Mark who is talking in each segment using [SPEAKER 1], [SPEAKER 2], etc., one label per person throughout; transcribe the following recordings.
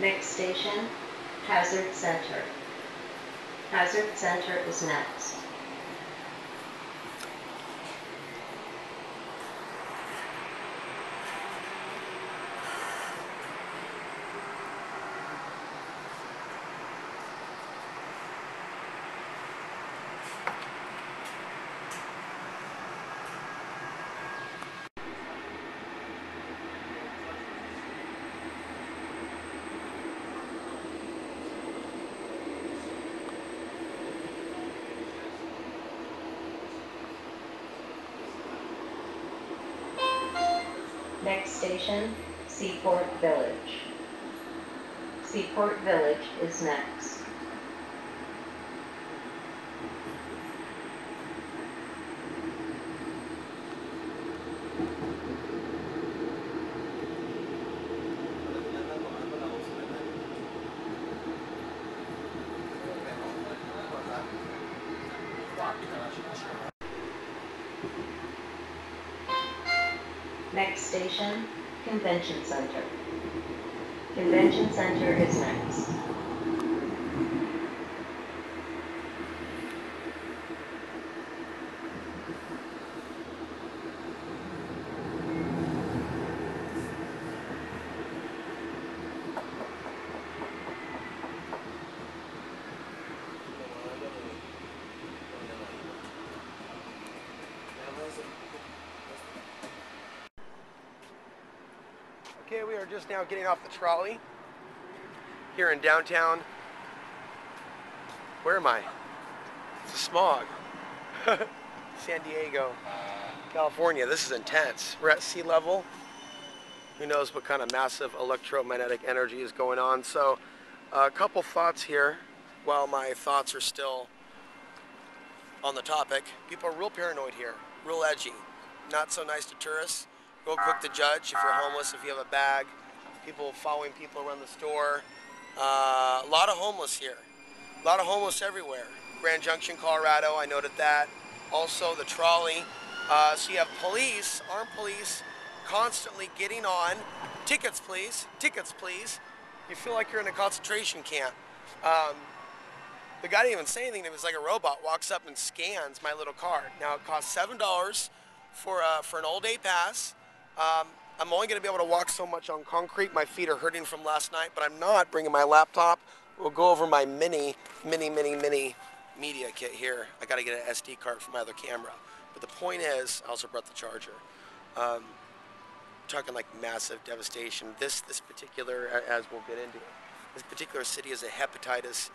[SPEAKER 1] Next station, Hazard Center. Hazard Center is next. Next station, Seaport Village. Seaport Village is next. Next station, Convention Center. Convention Center is next.
[SPEAKER 2] Okay, we are just now getting off the trolley here in downtown. Where am I? It's the smog. San Diego, California. This is intense. We're at sea level. Who knows what kind of massive electromagnetic energy is going on. So a couple thoughts here while my thoughts are still on the topic. People are real paranoid here, real edgy. Not so nice to tourists. Real quick to judge if you're homeless, if you have a bag. People following people around the store. A lot of homeless here. A lot of homeless everywhere. Grand Junction, Colorado, I noted that. Also the trolley. So you have police, armed police, constantly getting on. Tickets please, tickets please. You feel like you're in a concentration camp. The guy didn't even say anything. It was like a robot walks up and scans my little card. Now it costs $7 for an all-day pass. I'm only going to be able to walk so much on concrete. My feet are hurting from last night, but I'm not bringing my laptop. We'll go over my mini media kit here. I got to get an SD card for my other camera. But the point is, I also brought the charger. Talking like massive devastation. This particular, as we'll get into, this particular city is a hepatitis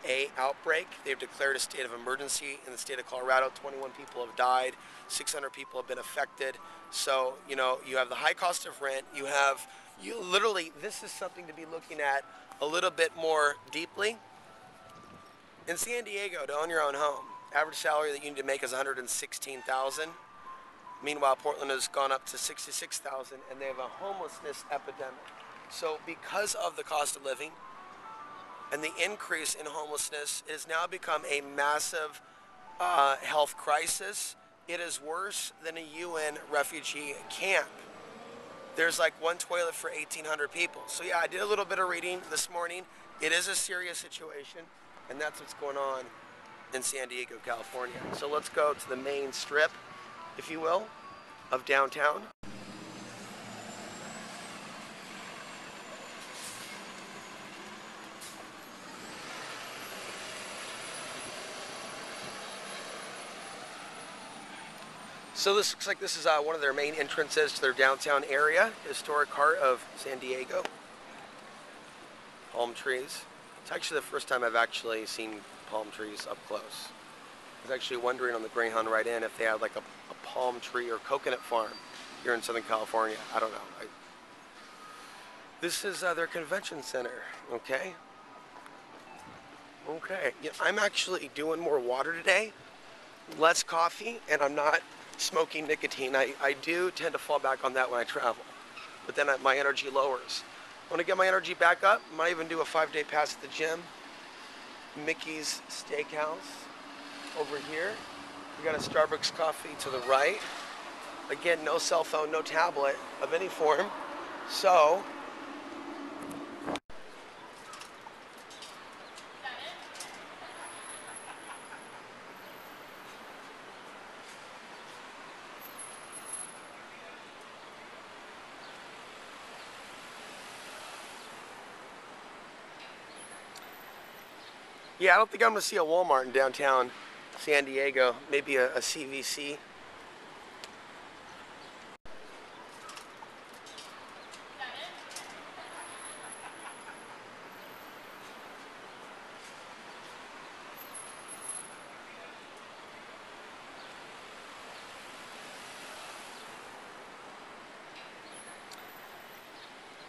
[SPEAKER 2] A outbreak. They've declared a state of emergency in the state of Colorado. 21 people have died. 600 people have been affected. So, you know, you have the high cost of rent. You literally, this is something to be looking at a little bit more deeply. In San Diego, to own your own home, average salary that you need to make is $116,000. Meanwhile, Portland has gone up to $66,000, and they have a homelessness epidemic. So because of the cost of living and the increase in homelessness, it has now become a massive health crisis. It is worse than a UN refugee camp. There's like one toilet for 1,800 people. So yeah, I did a little bit of reading this morning. It is a serious situation, and that's what's going on in San Diego, California. So let's go to the main strip, if you will, of downtown. So this looks like this is one of their main entrances to their downtown area, historic heart of San Diego. Palm trees. It's actually the first time I've actually seen palm trees up close. I was actually wondering on the Greyhound ride in if they had like a palm tree or coconut farm here in Southern California. I don't know. This is their convention center, okay? Okay, yeah, I'm actually doing more water today, less coffee, and I'm not smoking nicotine. I do tend to fall back on that when I travel, but then my energy lowers. I want to get my energy back up. Might even do a 5-day pass at the gym. Mickey's Steakhouse over here. We got a Starbucks coffee to the right. Again, no cell phone, no tablet of any form. So Yeah, I don't think I'm going to see a Walmart in downtown San Diego. Maybe a CVC.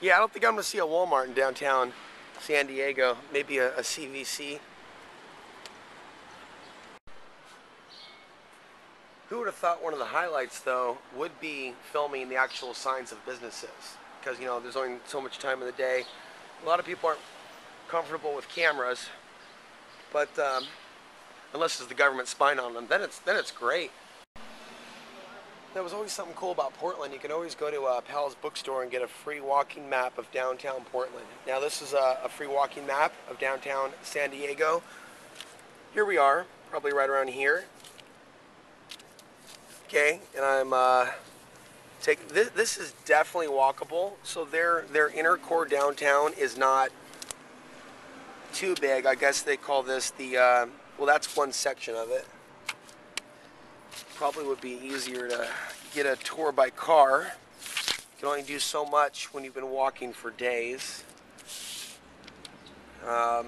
[SPEAKER 2] Yeah, I don't think I'm going to see a Walmart in downtown San Diego. Maybe a CVC. Who would have thought one of the highlights, though, would be filming the actual signs of businesses? Because, you know, there's only so much time in the day. A lot of people aren't comfortable with cameras, but unless it's the government spying on them, then it's great. There was always something cool about Portland. You can always go to Pal's bookstore and get a free walking map of downtown Portland. Now this is a free walking map of downtown San Diego. Here we are, probably right around here. Okay, and I'm taking this is definitely walkable. So their inner core downtown is not too big. I guess they call this the well, that's one section of it. Probably would be easier to get a tour by car. You can only do so much when you've been walking for days. Yeah,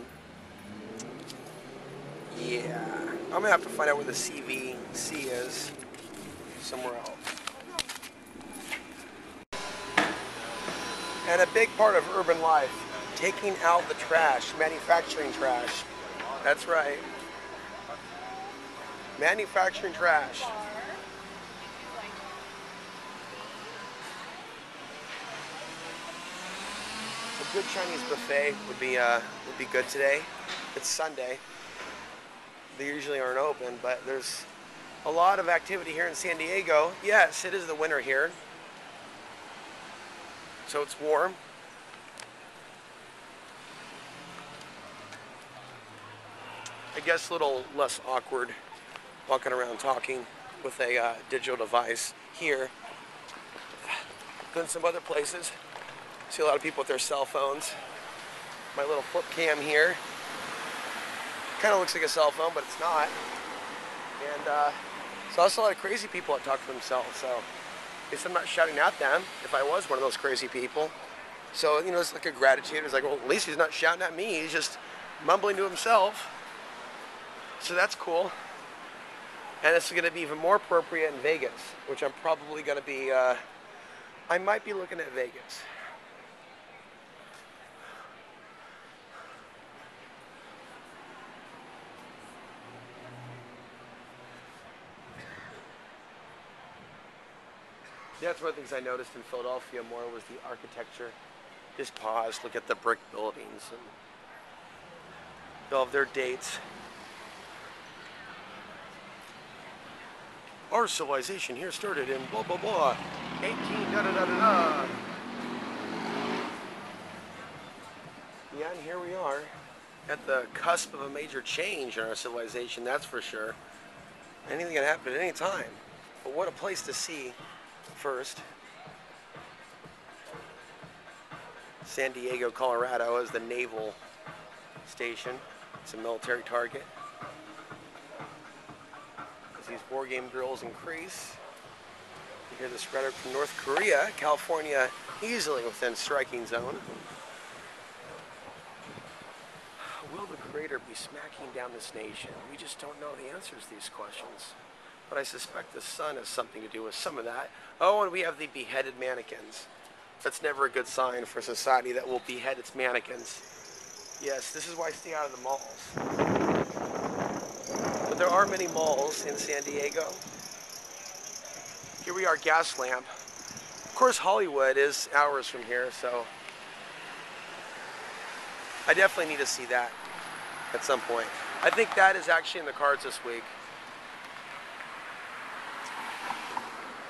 [SPEAKER 2] I'm gonna have to find out where the CVC is somewhere else. And a big part of urban life, taking out the trash, manufacturing trash. That's right. Manufacturing trash. A good Chinese buffet would be good today. It's Sunday. They usually aren't open, but there's a lot of activity here in San Diego. Yes, it is the winter here, so it's warm. I guess a little less awkward walking around talking with a digital device here than some other places. See a lot of people with their cell phones. My little flip cam here kind of looks like a cell phone, but it's not. And so I saw a lot of crazy people that talk to themselves. So I guess I'm not shouting at them if I was one of those crazy people. So, you know, it's like a gratitude. It's like, well, at least he's not shouting at me. He's just mumbling to himself. So that's cool. And this is going to be even more appropriate in Vegas, which I'm probably going to be, I might be looking at Vegas. That's one of the things I noticed in Philadelphia more was the architecture. Just pause, look at the brick buildings, and they'll have their dates. Our civilization here started in blah blah blah, 18 da da da da da. Yeah, and here we are at the cusp of a major change in our civilization, that's for sure. Anything can happen at any time. But what a place to see first. San Diego, Colorado is the naval station. It's a military target. As these war game drills increase, you hear the spreader from North Korea, California easily within striking zone. Will the Creator be smacking down this nation? We just don't know the answers to these questions. But I suspect the sun has something to do with some of that. Oh, and we have the beheaded mannequins. That's never a good sign for a society that will behead its mannequins. Yes, this is why I stay out of the malls. But there are many malls in San Diego. Here we are, Gaslamp. Of course, Hollywood is hours from here, so I definitely need to see that at some point. I think that is actually in the cards this week.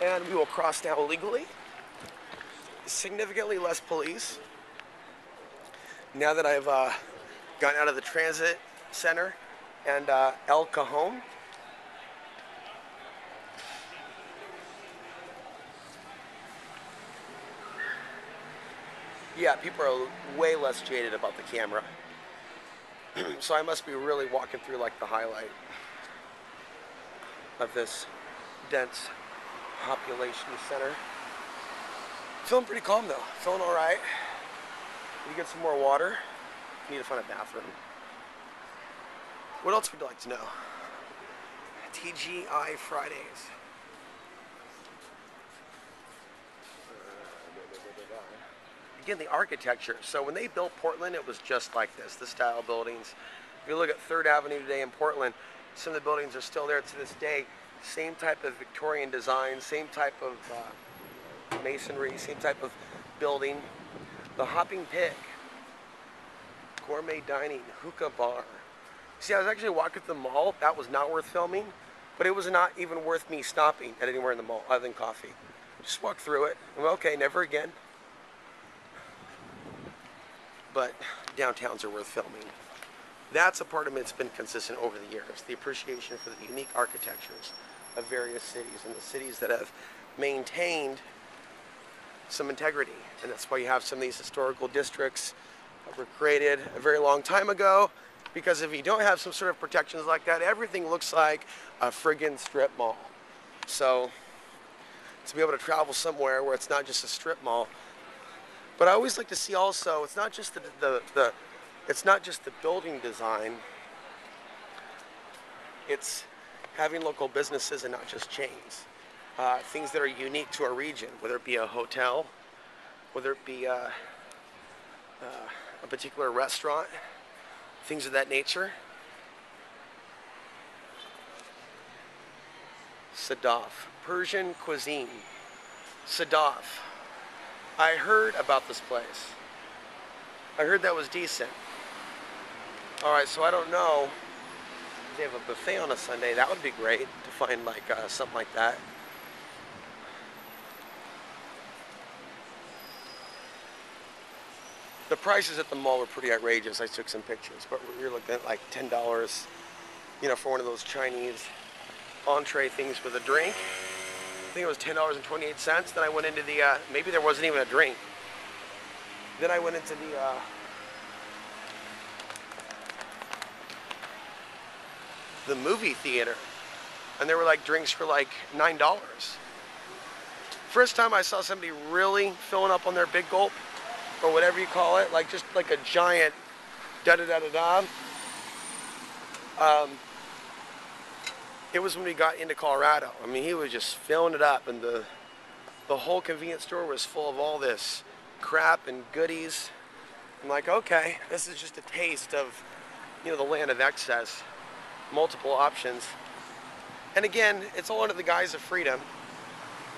[SPEAKER 2] And we will cross now illegally. Significantly less police. Now that I've gotten out of the transit center and El Cajon. Yeah, people are way less jaded about the camera. So I must be really walking through like the highlight of this dense population center. Feeling pretty calm though. Feeling all right. Need to get some more water. Need to find a bathroom. What else would you like to know? TGI Fridays. Again, the architecture. So when they built Portland, it was just like this, the style buildings. If you look at 3rd Avenue today in Portland, some of the buildings are still there to this day. Same type of Victorian design, same type of masonry, same type of building. The Hopping Pig, gourmet dining, hookah bar. See, I was actually walking through the mall. That was not worth filming, but it was not even worth me stopping at anywhere in the mall other than coffee. Just walk through it. I'm okay, never again. But downtowns are worth filming. That's a part of me that's been consistent over the years. The appreciation for the unique architectures of various cities and the cities that have maintained some integrity. And that's why you have some of these historical districts that were created a very long time ago, because if you don't have some sort of protections like that, everything looks like a friggin' strip mall. So to be able to travel somewhere where it's not just a strip mall, but I always like to see also, it's not just it's not just the building design, it's having local businesses and not just chains. Things that are unique to a region, whether it be a hotel, whether it be a particular restaurant, things of that nature. Sadaf, Persian cuisine. Sadaf. I heard about this place. I heard that was decent. Alright, so I don't know if they have a buffet on a Sunday. That would be great to find like something like that. The prices at the mall were pretty outrageous. I took some pictures, but you're looking at like $10, you know, for one of those Chinese entree things with a drink. I think it was $10.28. Then I went into the, maybe there wasn't even a drink. Then I went into the movie theater, and there were like drinks for like $9. First time I saw somebody really filling up on their big gulp, or whatever you call it, like just like a giant da-da-da-da-da. It was when we got into Colorado. I mean, he was just filling it up, and the whole convenience store was full of all this crap and goodies. I'm like, okay, this is just a taste of, you know, the land of excess, multiple options. And again, it's all under the guise of freedom.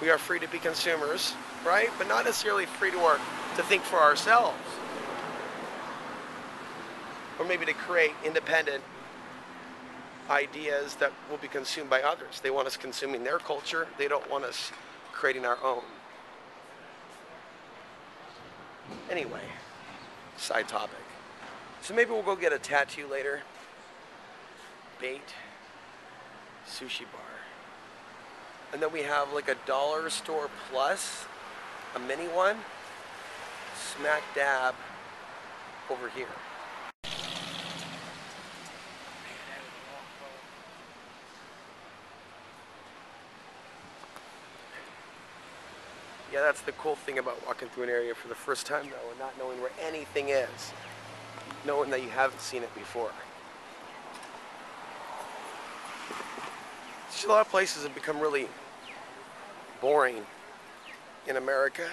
[SPEAKER 2] We are free to be consumers, right? But not necessarily free to think for ourselves, or maybe to create independent ideas that will be consumed by others. They want us consuming their culture. They don't want us creating our own. Anyway, side topic. So maybe we'll go get a tattoo later. Bait, sushi bar. And then we have like a dollar store plus, a mini one, smack dab over here. Yeah, that's the cool thing about walking through an area for the first time though, and not knowing where anything is. Knowing that you haven't seen it before. A lot of places have become really boring in America.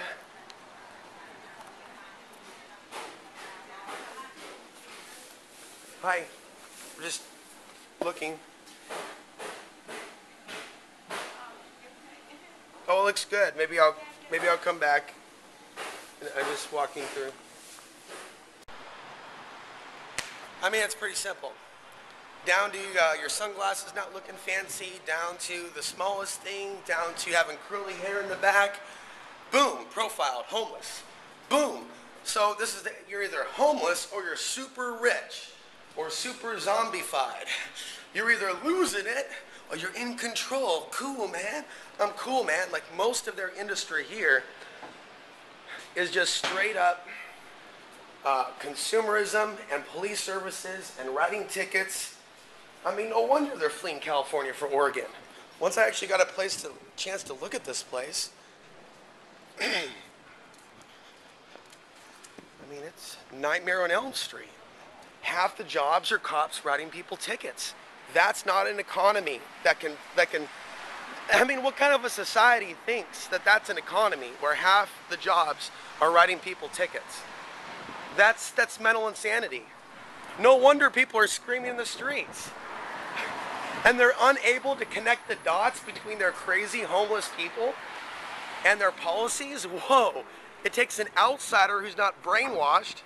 [SPEAKER 2] Hi, we're just looking. Oh, it looks good. Maybe I'll come back. I'm just walking through. I mean, it's pretty simple. Down to your sunglasses not looking fancy, down to the smallest thing, down to having curly hair in the back. Boom, profiled, homeless. Boom. So this is you're either homeless or you're super rich or super zombified. You're either losing it or you're in control. Cool, man. I'm cool, man. Like most of their industry here is just straight up consumerism and police services and writing tickets. I mean, no wonder they're fleeing California for Oregon. Once I actually got a chance to look at this place, I mean, it's Nightmare on Elm Street. Half the jobs are cops writing people tickets. That's not an economy that can, I mean, what kind of a society thinks that that's an economy where half the jobs are writing people tickets? That's mental insanity. No wonder people are screaming in the streets. And they're unable to connect the dots between their crazy homeless people and their policies. Whoa. It takes an outsider who's not brainwashed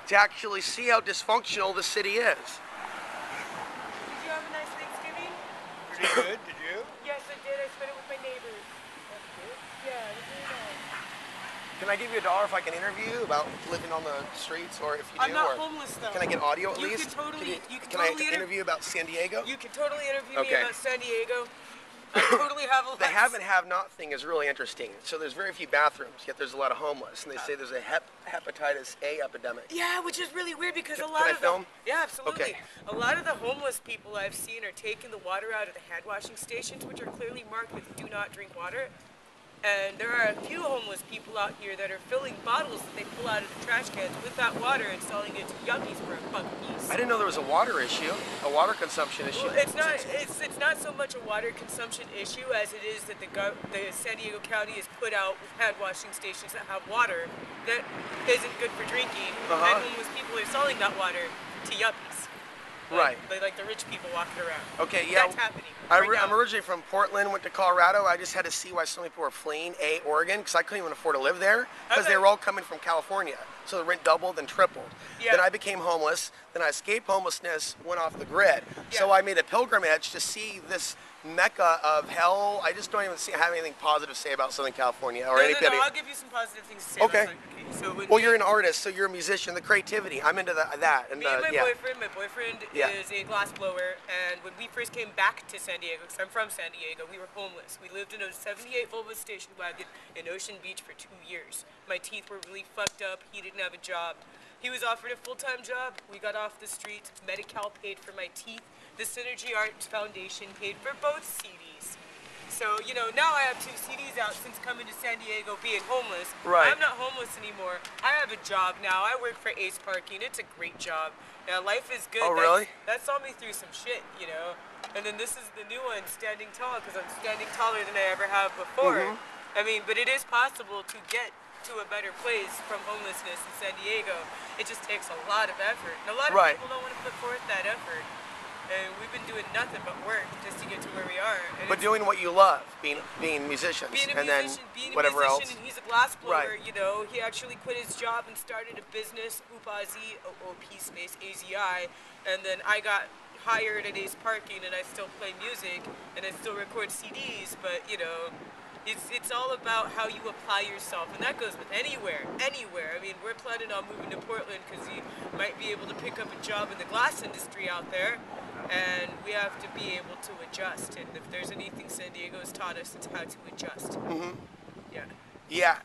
[SPEAKER 2] to actually see how dysfunctional the city is.
[SPEAKER 3] Did you have a nice Thanksgiving?
[SPEAKER 4] Pretty good, did you?
[SPEAKER 3] Yes, I did. I spent it with my neighbors. That's good. Yeah, it was really nice.
[SPEAKER 2] Can I give you $1 if I can interview you about living on the streets, or if you do?
[SPEAKER 3] I'm not
[SPEAKER 2] or
[SPEAKER 3] homeless though.
[SPEAKER 2] Can I get audio at
[SPEAKER 3] You
[SPEAKER 2] least?
[SPEAKER 3] can totally-
[SPEAKER 2] Can I interview about San Diego?
[SPEAKER 3] You can totally interview me
[SPEAKER 2] Okay.
[SPEAKER 3] about San Diego. I totally have a lot.
[SPEAKER 2] The have and have not thing is really interesting. So there's very few bathrooms, yet there's a lot of homeless, and they say there's a hepatitis A epidemic.
[SPEAKER 3] Yeah, which is really weird because a
[SPEAKER 2] Can
[SPEAKER 3] lot
[SPEAKER 2] I
[SPEAKER 3] of
[SPEAKER 2] film?
[SPEAKER 3] yeah, absolutely.
[SPEAKER 2] Okay.
[SPEAKER 3] A lot of the homeless people I've seen are taking the water out of the hand washing stations, which are clearly marked with "Do not drink water." And there are a few homeless people out here that are filling bottles that they pull out of the trash cans with that water and selling it to yuppies for $1 a piece.
[SPEAKER 2] I didn't know there was a water issue, a water consumption issue.
[SPEAKER 3] Well, it's not so much a water consumption issue as it is that the San Diego County has put out hand washing stations that have water that isn't good for drinking, and homeless people are selling that water to yuppies.
[SPEAKER 2] Right.
[SPEAKER 3] Like the rich people walking around.
[SPEAKER 2] Okay, yeah.
[SPEAKER 3] That's happening.
[SPEAKER 2] I'm
[SPEAKER 3] right now.
[SPEAKER 2] originally from Portland, went to Colorado. I just had to see why so many people were fleeing Oregon, because I couldn't even afford to live there, because they were all coming from California. So the rent doubled and tripled.
[SPEAKER 3] Yeah.
[SPEAKER 2] Then I became homeless. Then I escaped homelessness, went off the grid.
[SPEAKER 3] Yeah.
[SPEAKER 2] So I made a pilgrimage to see this mecca of hell. I just don't even have anything positive to say about Southern California or anybody.
[SPEAKER 3] No, I'll give you some positive things to say.
[SPEAKER 2] Okay.
[SPEAKER 3] About so
[SPEAKER 2] Well, you're an artist, so you're a musician. The creativity, I'm into that. And
[SPEAKER 3] me and my
[SPEAKER 2] yeah.
[SPEAKER 3] boyfriend
[SPEAKER 2] Yeah.
[SPEAKER 3] is a glass blower, and when we first came back to San Diego, because I'm from San Diego, we were homeless. We lived in a 78 Volvo station wagon in Ocean Beach for 2 years. My teeth were really fucked up. He didn't have a job. He was offered a full-time job. We got off the street. Medi-Cal paid for my teeth. The Synergy Arts Foundation paid for both CDs. So, you know, now I have 2 CDs out since coming to San Diego being homeless.
[SPEAKER 2] Right.
[SPEAKER 3] I'm not homeless anymore. I have a job now. I work for Ace Parking. It's a great job. Now, life is good.
[SPEAKER 2] Oh, really?
[SPEAKER 3] That saw me through some shit, you know. And then this is the new one, Standing Tall, because I'm standing taller than I ever have before. I mean, but it is possible to get to a better place from homelessness in San Diego. It just takes a lot of effort. And a lot of people don't want to put forth that effort. And we've been doing nothing but work just to get to where we are. And
[SPEAKER 2] But doing what you love, being musicians,
[SPEAKER 3] being a
[SPEAKER 2] and
[SPEAKER 3] musician,
[SPEAKER 2] then whatever else.
[SPEAKER 3] and he's a glass blower,
[SPEAKER 2] Right.
[SPEAKER 3] you know. He actually quit his job and started a business, Upazi, OOP space AZI, and then I got hired at Ace Parking, and I still play music, and I still record CDs, but, you know, it's all about how you apply yourself, and that goes with anywhere. I mean, we're planning on moving to Portland because you might be able to pick up a job in the glass industry out there, and we have to be able to adjust. And if there's anything San Diego's taught us, it's how to adjust. Yeah.
[SPEAKER 2] Yeah,